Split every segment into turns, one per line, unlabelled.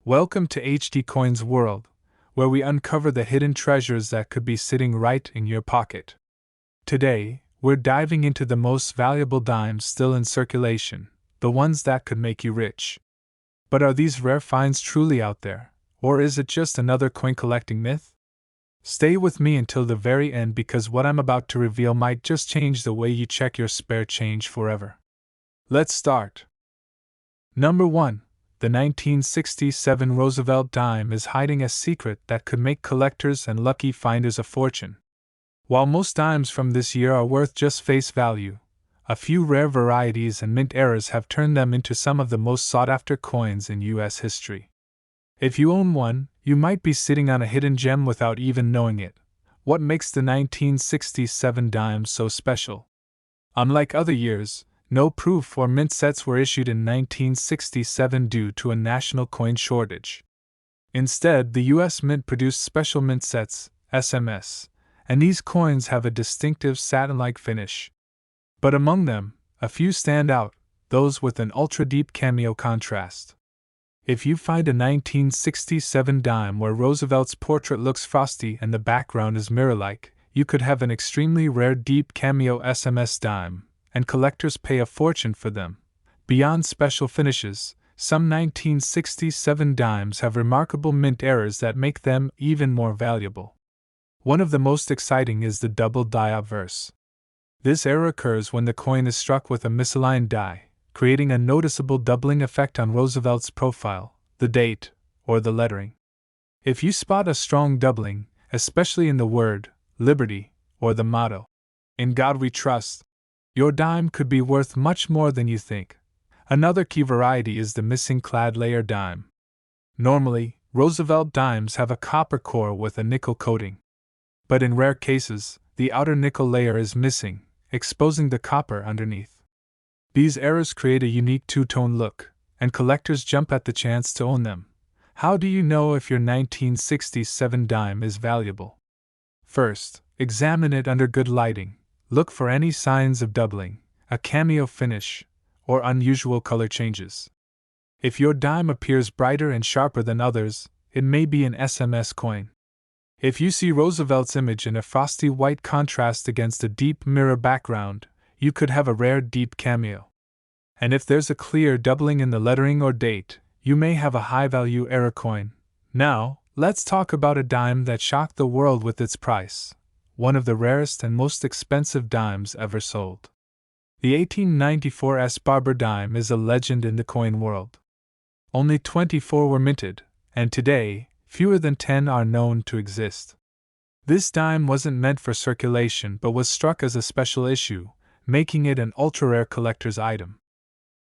Welcome to HD Coins World, where we uncover the hidden treasures that could be sitting right in your pocket. Today, we're diving into the most valuable dimes still in circulation, the ones that could make you rich. But are these rare finds truly out there, or is it just another coin collecting myth? Stay with me until the very end because what I'm about to reveal might just change the way you check your spare change forever. Let's start. Number 1. The 1967 Roosevelt dime is hiding a secret that could make collectors and lucky finders a fortune. While most dimes from this year are worth just face value, a few rare varieties and mint errors have turned them into some of the most sought-after coins in U.S. history. If you own one, you might be sitting on a hidden gem without even knowing it. What makes the 1967 dime so special? Unlike other years, no proof or mint sets were issued in 1967 due to a national coin shortage. Instead, the U.S. Mint produced special mint sets, SMS, and these coins have a distinctive satin-like finish. But among them, a few stand out, those with an ultra-deep cameo contrast. If you find a 1967 dime where Roosevelt's portrait looks frosty and the background is mirror-like, you could have an extremely rare deep cameo SMS dime, and collectors pay a fortune for them. Beyond special finishes, some 1967 dimes have remarkable mint errors that make them even more valuable. One of the most exciting is the double die obverse. This error occurs when the coin is struck with a misaligned die, creating a noticeable doubling effect on Roosevelt's profile, the date, or the lettering. If you spot a strong doubling, especially in the word, Liberty, or the motto, "In God We Trust," your dime could be worth much more than you think. Another key variety is the missing clad layer dime. Normally, Roosevelt dimes have a copper core with a nickel coating. But in rare cases, the outer nickel layer is missing, exposing the copper underneath. These errors create a unique two-tone look, and collectors jump at the chance to own them. How do you know if your 1967 dime is valuable? First, examine it under good lighting. Look for any signs of doubling, a cameo finish, or unusual color changes. If your dime appears brighter and sharper than others, it may be an SMS coin. If you see Roosevelt's image in a frosty white contrast against a deep mirror background, you could have a rare deep cameo. And if there's a clear doubling in the lettering or date, you may have a high-value error coin. Now, let's talk about a dime that shocked the world with its price, one of the rarest and most expensive dimes ever sold. The 1894 S. Barber dime is a legend in the coin world. Only 24 were minted, and today, fewer than 10 are known to exist. This dime wasn't meant for circulation but was struck as a special issue, making it an ultra-rare collector's item.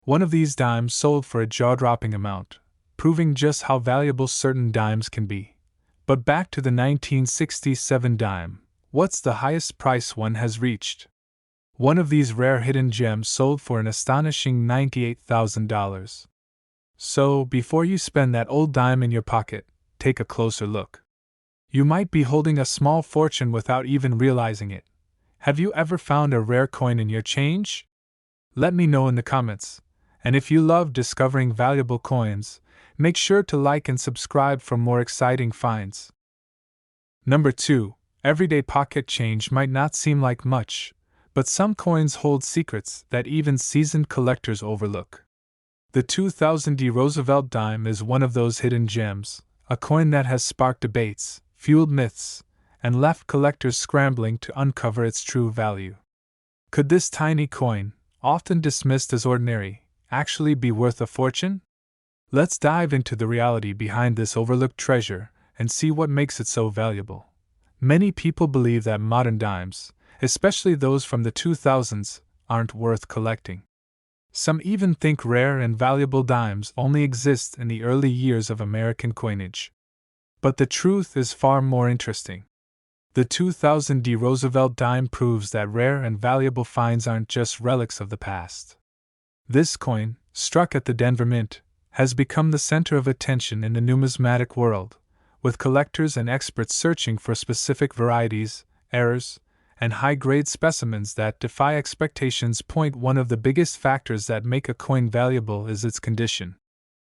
One of these dimes sold for a jaw-dropping amount, proving just how valuable certain dimes can be. But back to the 1967 dime, what's the highest price one has reached? One of these rare hidden gems sold for an astonishing $98,000. So, before you spend that old dime in your pocket, take a closer look. You might be holding a small fortune without even realizing it. Have you ever found a rare coin in your change? Let me know in the comments. And if you love discovering valuable coins, make sure to like and subscribe for more exciting finds. Number 2. Everyday pocket change might not seem like much, but some coins hold secrets that even seasoned collectors overlook. The 2000 Roosevelt dime is one of those hidden gems, a coin that has sparked debates, fueled myths, and left collectors scrambling to uncover its true value. Could this tiny coin, often dismissed as ordinary, actually be worth a fortune? Let's dive into the reality behind this overlooked treasure and see what makes it so valuable. Many people believe that modern dimes, especially those from the 2000s, aren't worth collecting. Some even think rare and valuable dimes only exist in the early years of American coinage. But the truth is far more interesting. The 2000 Roosevelt dime proves that rare and valuable finds aren't just relics of the past. This coin, struck at the Denver Mint, has become the center of attention in the numismatic world, with collectors and experts searching for specific varieties, errors, and high-grade specimens that defy expectations. One of the biggest factors that make a coin valuable is its condition.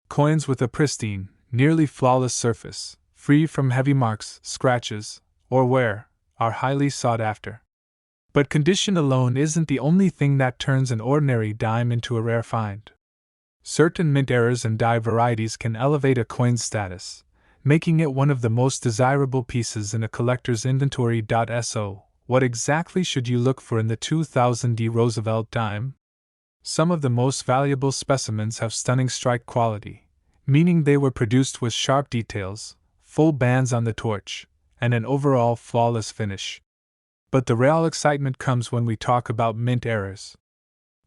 Coins with a pristine, nearly flawless surface, free from heavy marks, scratches, or wear, are highly sought after. But condition alone isn't the only thing that turns an ordinary dime into a rare find. Certain mint errors and die varieties can elevate a coin's status, making it one of the most desirable pieces in a collector's inventory. So, what exactly should you look for in the 2000 Roosevelt dime? Some of the most valuable specimens have stunning strike quality, meaning they were produced with sharp details, full bands on the torch, and an overall flawless finish. But the real excitement comes when we talk about mint errors.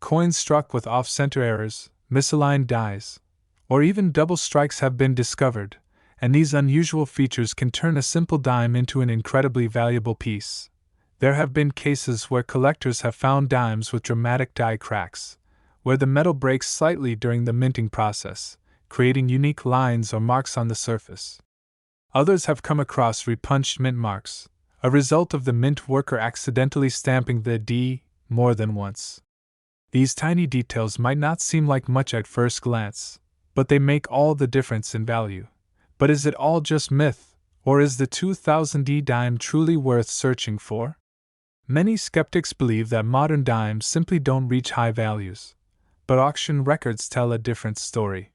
Coins struck with off-center errors, misaligned dies, or even double strikes have been discovered, and these unusual features can turn a simple dime into an incredibly valuable piece. There have been cases where collectors have found dimes with dramatic die cracks, where the metal breaks slightly during the minting process, creating unique lines or marks on the surface. Others have come across repunched mint marks, a result of the mint worker accidentally stamping the D more than once. These tiny details might not seem like much at first glance, but they make all the difference in value. But is it all just myth, or is the 2000 dime truly worth searching for? Many skeptics believe that modern dimes simply don't reach high values, but auction records tell a different story.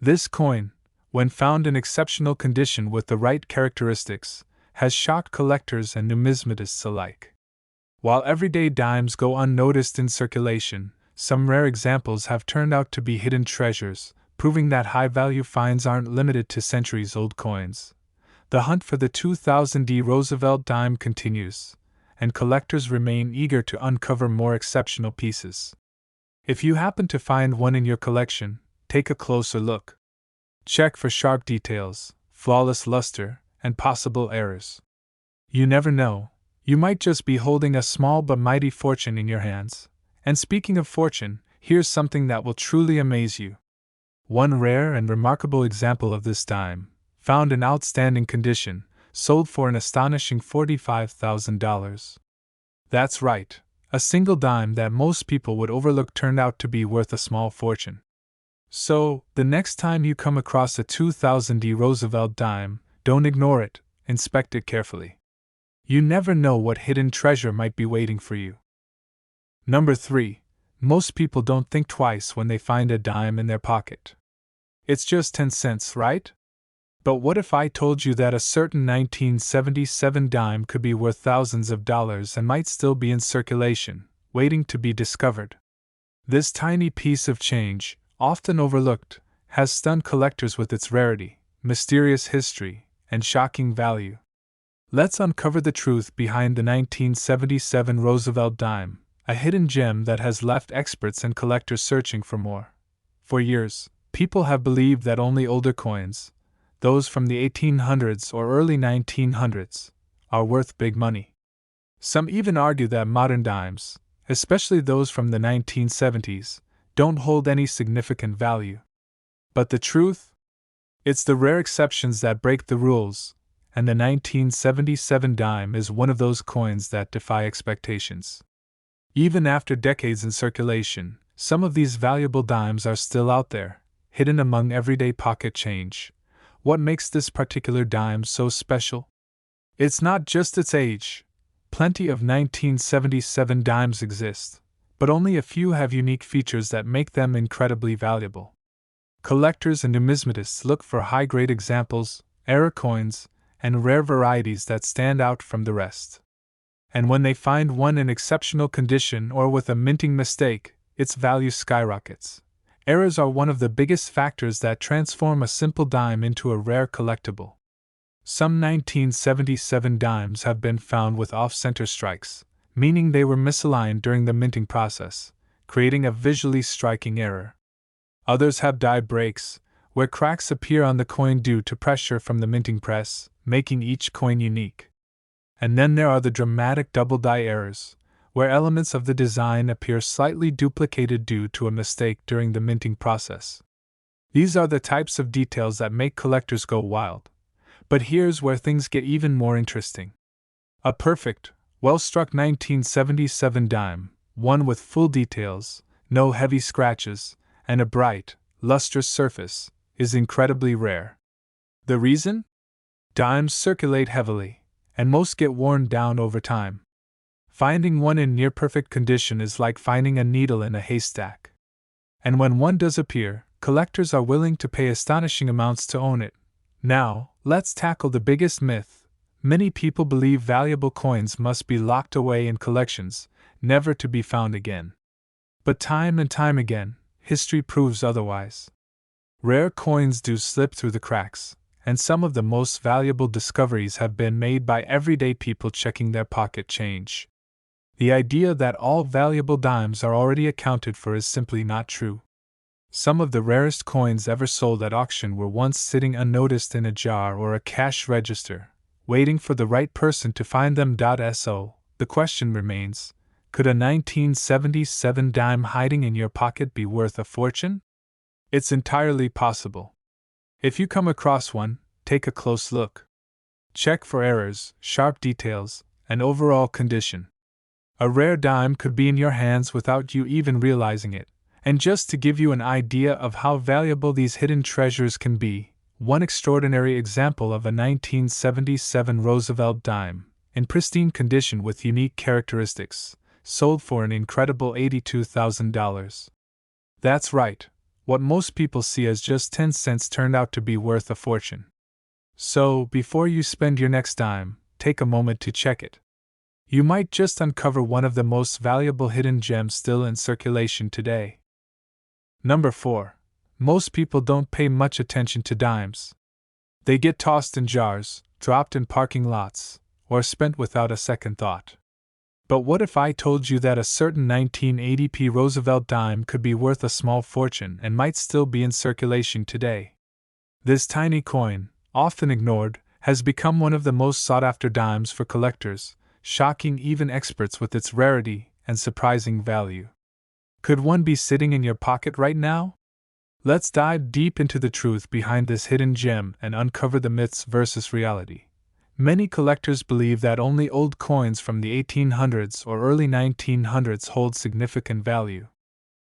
This coin, when found in exceptional condition with the right characteristics, has shocked collectors and numismatists alike. While everyday dimes go unnoticed in circulation, some rare examples have turned out to be hidden treasures, proving that high-value finds aren't limited to centuries-old coins. The hunt for the 2000 Roosevelt dime continues, and collectors remain eager to uncover more exceptional pieces. If you happen to find one in your collection, take a closer look. Check for sharp details, flawless luster, and possible errors. You never know, you might just be holding a small but mighty fortune in your hands. And speaking of fortune, here's something that will truly amaze you. One rare and remarkable example of this dime, found in outstanding condition, sold for an astonishing $45,000. That's right, a single dime that most people would overlook turned out to be worth a small fortune. So, the next time you come across a 2000 Roosevelt dime, don't ignore it, inspect it carefully. You never know what hidden treasure might be waiting for you. Number 3. Most people don't think twice when they find a dime in their pocket. It's just 10 cents, right? But what if I told you that a certain 1977 dime could be worth thousands of dollars and might still be in circulation, waiting to be discovered? This tiny piece of change, often overlooked, has stunned collectors with its rarity, mysterious history, and shocking value. Let's uncover the truth behind the 1977 Roosevelt dime, a hidden gem that has left experts and collectors searching for more. For years, people have believed that only older coins, those from the 1800s or early 1900s, are worth big money. Some even argue that modern dimes, especially those from the 1970s, don't hold any significant value. But the truth? It's the rare exceptions that break the rules, and the 1977 dime is one of those coins that defy expectations. Even after decades in circulation, some of these valuable dimes are still out there, hidden among everyday pocket change. What makes this particular dime so special? It's not just its age. Plenty of 1977 dimes exist, but only a few have unique features that make them incredibly valuable. Collectors and numismatists look for high-grade examples, error coins, and rare varieties that stand out from the rest. And when they find one in exceptional condition or with a minting mistake, its value skyrockets. Errors are one of the biggest factors that transform a simple dime into a rare collectible. Some 1977 dimes have been found with off-center strikes, meaning they were misaligned during the minting process, creating a visually striking error. Others have die breaks, where cracks appear on the coin due to pressure from the minting press, making each coin unique. And then there are the dramatic double die errors, where elements of the design appear slightly duplicated due to a mistake during the minting process. These are the types of details that make collectors go wild. But here's where things get even more interesting. A perfect, well-struck 1977 dime, one with full details, no heavy scratches, and a bright, lustrous surface, is incredibly rare. The reason? Dimes circulate heavily, and most get worn down over time. Finding one in near perfect condition is like finding a needle in a haystack. And when one does appear, collectors are willing to pay astonishing amounts to own it. Now, let's tackle the biggest myth. Many people believe valuable coins must be locked away in collections, never to be found again. But time and time again, history proves otherwise. Rare coins do slip through the cracks, and some of the most valuable discoveries have been made by everyday people checking their pocket change. The idea that all valuable dimes are already accounted for is simply not true. Some of the rarest coins ever sold at auction were once sitting unnoticed in a jar or a cash register, waiting for the right person to find them. So, the question remains, could a 1977 dime hiding in your pocket be worth a fortune? It's entirely possible. If you come across one, take a close look. Check for errors, sharp details, and overall condition. A rare dime could be in your hands without you even realizing it. And just to give you an idea of how valuable these hidden treasures can be, one extraordinary example of a 1977 Roosevelt dime, in pristine condition with unique characteristics, sold for an incredible $82,000. That's right, what most people see as just 10 cents turned out to be worth a fortune. So, before you spend your next dime, take a moment to check it. You might just uncover one of the most valuable hidden gems still in circulation today. Number 4. Most people don't pay much attention to dimes. They get tossed in jars, dropped in parking lots, or spent without a second thought. But what if I told you that a certain 1980p Roosevelt dime could be worth a small fortune and might still be in circulation today? This tiny coin, often ignored, has become one of the most sought-after dimes for collectors, shocking even experts with its rarity and surprising value. Could one be sitting in your pocket right now? Let's dive deep into the truth behind this hidden gem and uncover the myths versus reality. Many collectors believe that only old coins from the 1800s or early 1900s hold significant value.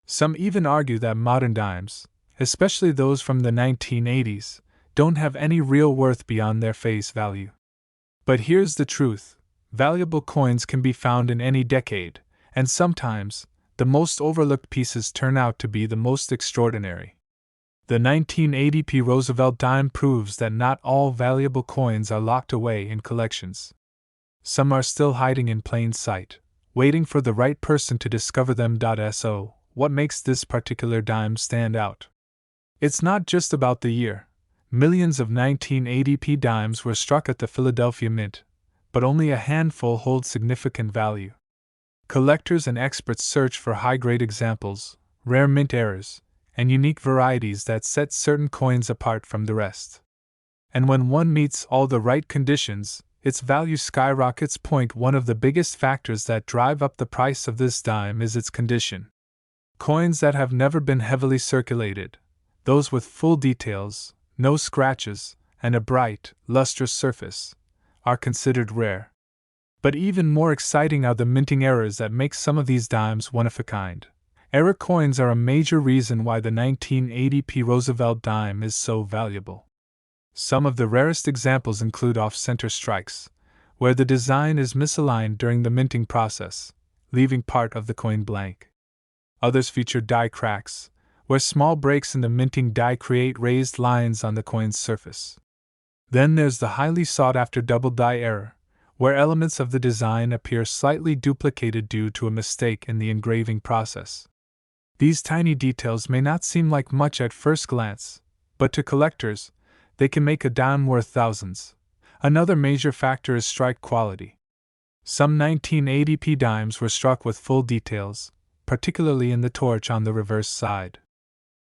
Some even argue that modern dimes, especially those from the 1980s, don't have any real worth beyond their face value. But here's the truth. Valuable coins can be found in any decade, and sometimes, the most overlooked pieces turn out to be the most extraordinary. The 1980p Roosevelt dime proves that not all valuable coins are locked away in collections. Some are still hiding in plain sight, waiting for the right person to discover them. So, what makes this particular dime stand out? It's not just about the year. Millions of 1980p dimes were struck at the Philadelphia Mint, but only a handful hold significant value. Collectors and experts search for high-grade examples, rare mint errors, and unique varieties that set certain coins apart from the rest. And when one meets all the right conditions, its value skyrockets. One of the biggest factors that drive up the price of this dime is its condition. Coins that have never been heavily circulated, those with full details, no scratches, and a bright, lustrous surface, are considered rare. But even more exciting are the minting errors that make some of these dimes one of a kind. Error coins are a major reason why the 1980p Roosevelt dime is so valuable. Some of the rarest examples include off-center strikes, where the design is misaligned during the minting process, leaving part of the coin blank. Others feature die cracks, where small breaks in the minting die create raised lines on the coin's surface. Then there's the highly sought-after double die error, where elements of the design appear slightly duplicated due to a mistake in the engraving process. These tiny details may not seem like much at first glance, but to collectors, they can make a dime worth thousands. Another major factor is strike quality. Some 1980p dimes were struck with full details, particularly in the torch on the reverse side.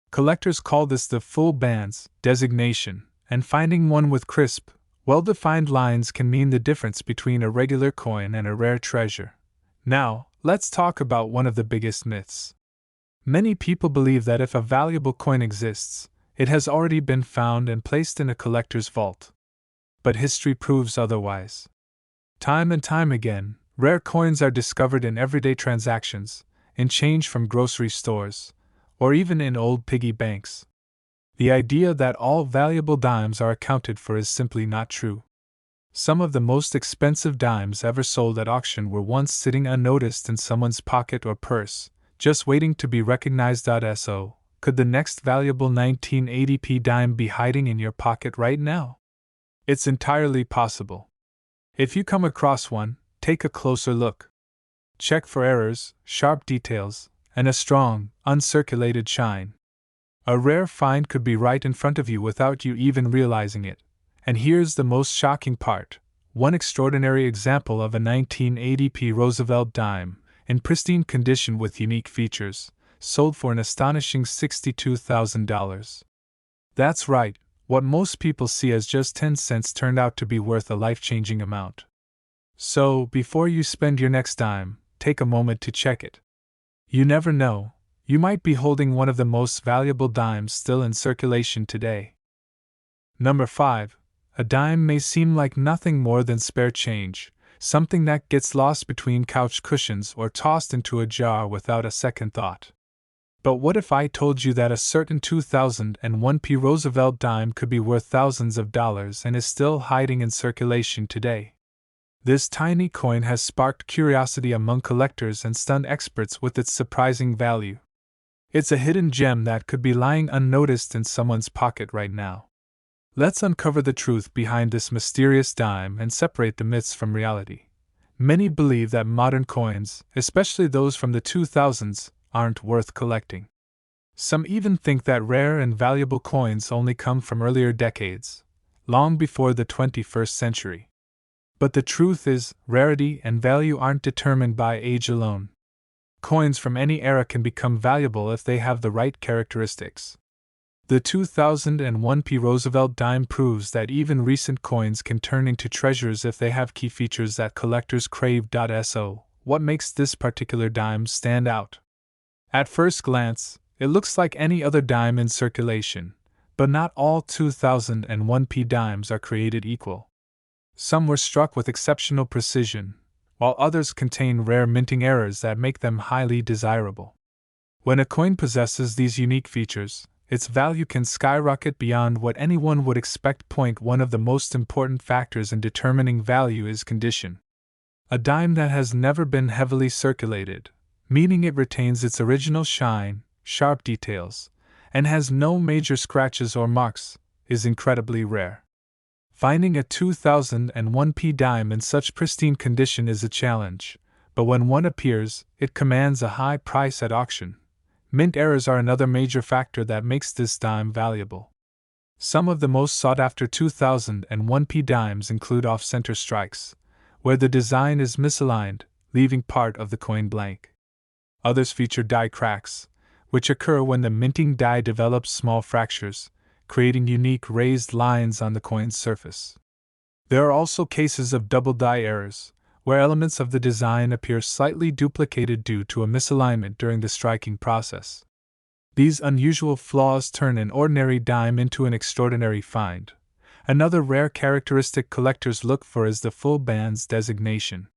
Collectors call this the full bands designation, and finding one with crisp, well-defined lines can mean the difference between a regular coin and a rare treasure. Now, let's talk about one of the biggest myths. Many people believe that if a valuable coin exists, it has already been found and placed in a collector's vault. But history proves otherwise. Time and time again, rare coins are discovered in everyday transactions, in change from grocery stores, or even in old piggy banks. The idea that all valuable dimes are accounted for is simply not true. Some of the most expensive dimes ever sold at auction were once sitting unnoticed in someone's pocket or purse, just waiting to be recognized. So, could the next valuable 1980p dime be hiding in your pocket right now? It's entirely possible. If you come across one, take a closer look. Check for errors, sharp details, and a strong, uncirculated shine. A rare find could be right in front of you without you even realizing it. And here's the most shocking part: one extraordinary example of a 1980p Roosevelt dime, in pristine condition with unique features, sold for an astonishing $62,000. That's right, what most people see as just 10 cents turned out to be worth a life-changing amount. So, before you spend your next dime, take a moment to check it. You never know, you might be holding one of the most valuable dimes still in circulation today. Number 5. A dime may seem like nothing more than spare change, something that gets lost between couch cushions or tossed into a jar without a second thought. But what if I told you that a certain 2001p Roosevelt dime could be worth thousands of dollars and is still hiding in circulation today? This tiny coin has sparked curiosity among collectors and stunned experts with its surprising value. It's a hidden gem that could be lying unnoticed in someone's pocket right now. Let's uncover the truth behind this mysterious dime and separate the myths from reality. Many believe that modern coins, especially those from the 2000s, aren't worth collecting. Some even think that rare and valuable coins only come from earlier decades, long before the 21st century. But the truth is, rarity and value aren't determined by age alone. Coins from any era can become valuable if they have the right characteristics. The 2001p Roosevelt dime proves that even recent coins can turn into treasures if they have key features that collectors crave. So, what makes this particular dime stand out? At first glance, it looks like any other dime in circulation, but not all 2001p dimes are created equal. Some were struck with exceptional precision, while others contain rare minting errors that make them highly desirable. When a coin possesses these unique features, its value can skyrocket beyond what anyone would expect. One of the most important factors in determining value is condition. A dime that has never been heavily circulated, meaning it retains its original shine, sharp details, and has no major scratches or marks, is incredibly rare. Finding a 2001p dime in such pristine condition is a challenge, but when one appears, it commands a high price at auction. Mint errors are another major factor that makes this dime valuable. Some of the most sought-after 2001p dimes include off-center strikes, where the design is misaligned, leaving part of the coin blank. Others feature die cracks, which occur when the minting die develops small fractures, creating unique raised lines on the coin's surface. There are also cases of double die errors, where elements of the design appear slightly duplicated due to a misalignment during the striking process. These unusual flaws turn an ordinary dime into an extraordinary find. Another rare characteristic collectors look for is the full bands designation.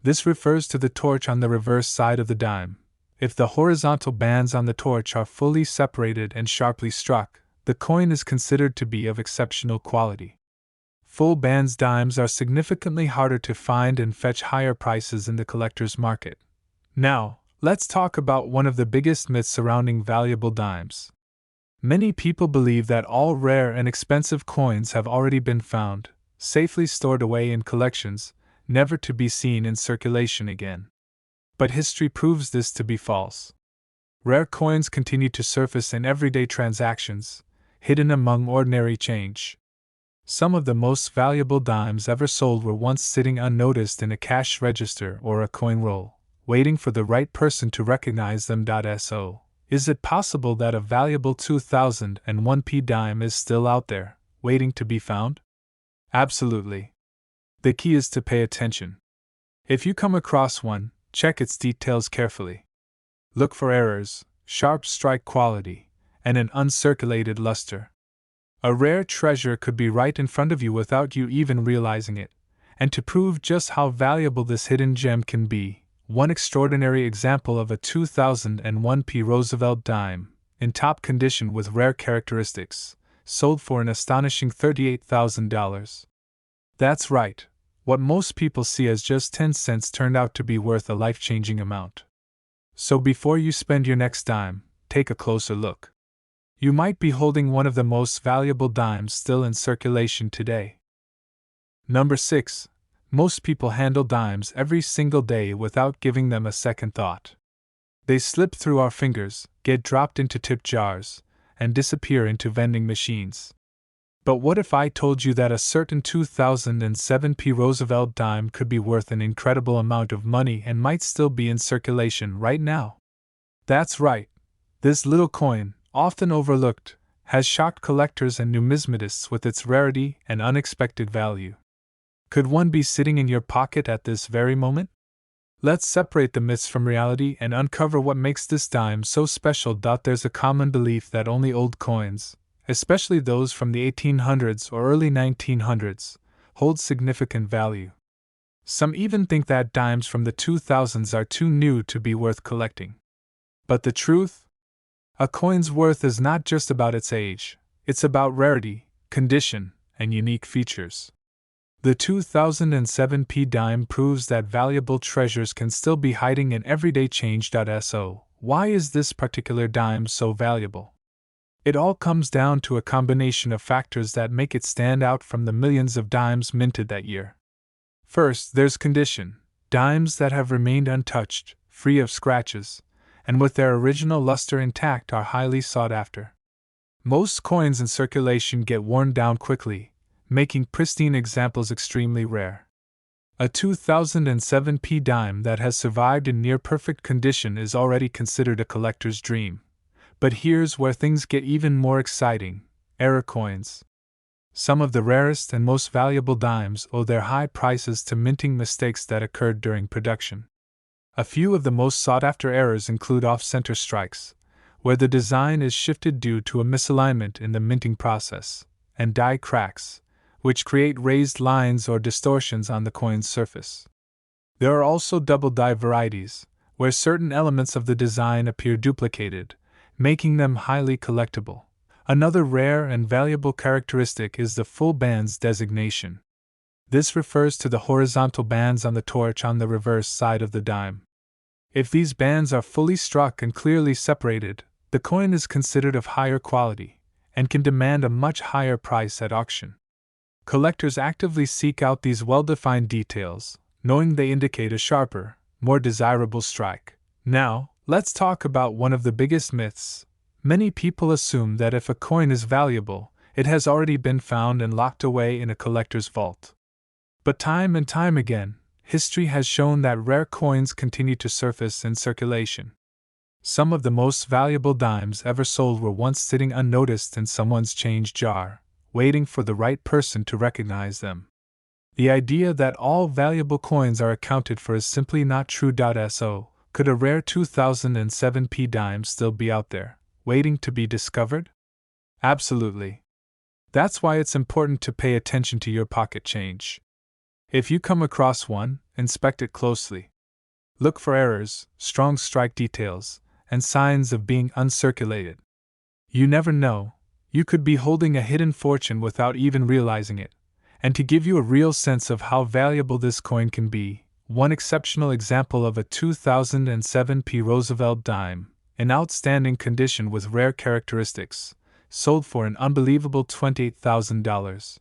This refers to the torch on the reverse side of the dime. If the horizontal bands on the torch are fully separated and sharply struck, the coin is considered to be of exceptional quality. Full bands dimes are significantly harder to find and fetch higher prices in the collector's market. Now, let's talk about one of the biggest myths surrounding valuable dimes. Many people believe that all rare and expensive coins have already been found, safely stored away in collections, never to be seen in circulation again. But history proves this to be false. Rare coins continue to surface in everyday transactions, hidden among ordinary change. Some of the most valuable dimes ever sold were once sitting unnoticed in a cash register or a coin roll, waiting for the right person to recognize them. So, is it possible that a valuable 2001p dime is still out there, waiting to be found? Absolutely. The key is to pay attention. If you come across one, check its details carefully. Look for errors, sharp strike quality, and an uncirculated luster. A rare treasure could be right in front of you without you even realizing it, and to prove just how valuable this hidden gem can be, one extraordinary example of a 2001p Roosevelt dime, in top condition with rare characteristics, sold for an astonishing $38,000. That's right, what most people see as just 10 cents turned out to be worth a life-changing amount. So before you spend your next dime, take a closer look. You might be holding one of the most valuable dimes still in circulation today. Number 6. Most people handle dimes every single day without giving them a second thought. They slip through our fingers, get dropped into tip jars, and disappear into vending machines. But what if I told you that a certain 2007 P. Roosevelt dime could be worth an incredible amount of money and might still be in circulation right now? That's right. This little coin, often overlooked, has shocked collectors and numismatists with its rarity and unexpected value. Could one be sitting in your pocket at this very moment? Let's separate the myths from reality and uncover what makes this dime so special. There's a common belief that only old coins, especially those from the 1800s or early 1900s, hold significant value. Some even think that dimes from the 2000s are too new to be worth collecting. But the truth? A coin's worth is not just about its age, it's about rarity, condition, and unique features. The 2007 P dime proves that valuable treasures can still be hiding in everyday change. So, why is this particular dime so valuable? It all comes down to a combination of factors that make it stand out from the millions of dimes minted that year. First, there's condition. Dimes that have remained untouched, free of scratches, and with their original luster intact are highly sought after. Most coins in circulation get worn down quickly, making pristine examples extremely rare. A 2007 P dime that has survived in near-perfect condition is already considered a collector's dream. But here's where things get even more exciting: error coins. Some of the rarest and most valuable dimes owe their high prices to minting mistakes that occurred during production. A few of the most sought-after errors include off-center strikes, where the design is shifted due to a misalignment in the minting process, and die cracks, which create raised lines or distortions on the coin's surface. There are also double die varieties, where certain elements of the design appear duplicated, making them highly collectible. Another rare and valuable characteristic is the full bands designation. This refers to the horizontal bands on the torch on the reverse side of the dime. If these bands are fully struck and clearly separated, the coin is considered of higher quality, and can demand a much higher price at auction. Collectors actively seek out these well-defined details, knowing they indicate a sharper, more desirable strike. Now, let's talk about one of the biggest myths. Many people assume that if a coin is valuable, it has already been found and locked away in a collector's vault. But time and time again, history has shown that rare coins continue to surface in circulation. Some of the most valuable dimes ever sold were once sitting unnoticed in someone's change jar, waiting for the right person to recognize them. The idea that all valuable coins are accounted for is simply not true. So, could a rare 2007 P dime still be out there, waiting to be discovered? Absolutely. That's why it's important to pay attention to your pocket change. If you come across one, inspect it closely. Look for errors, strong strike details, and signs of being uncirculated. You never know, you could be holding a hidden fortune without even realizing it. And to give you a real sense of how valuable this coin can be, one exceptional example of a 2007 P. Roosevelt dime, in outstanding condition with rare characteristics, sold for an unbelievable $28,000.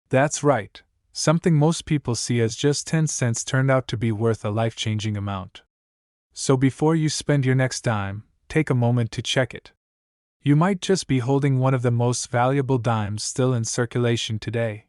That's right, something most people see as just 10 cents turned out to be worth a life-changing amount. So before you spend your next dime, take a moment to check it. You might just be holding one of the most valuable dimes still in circulation today.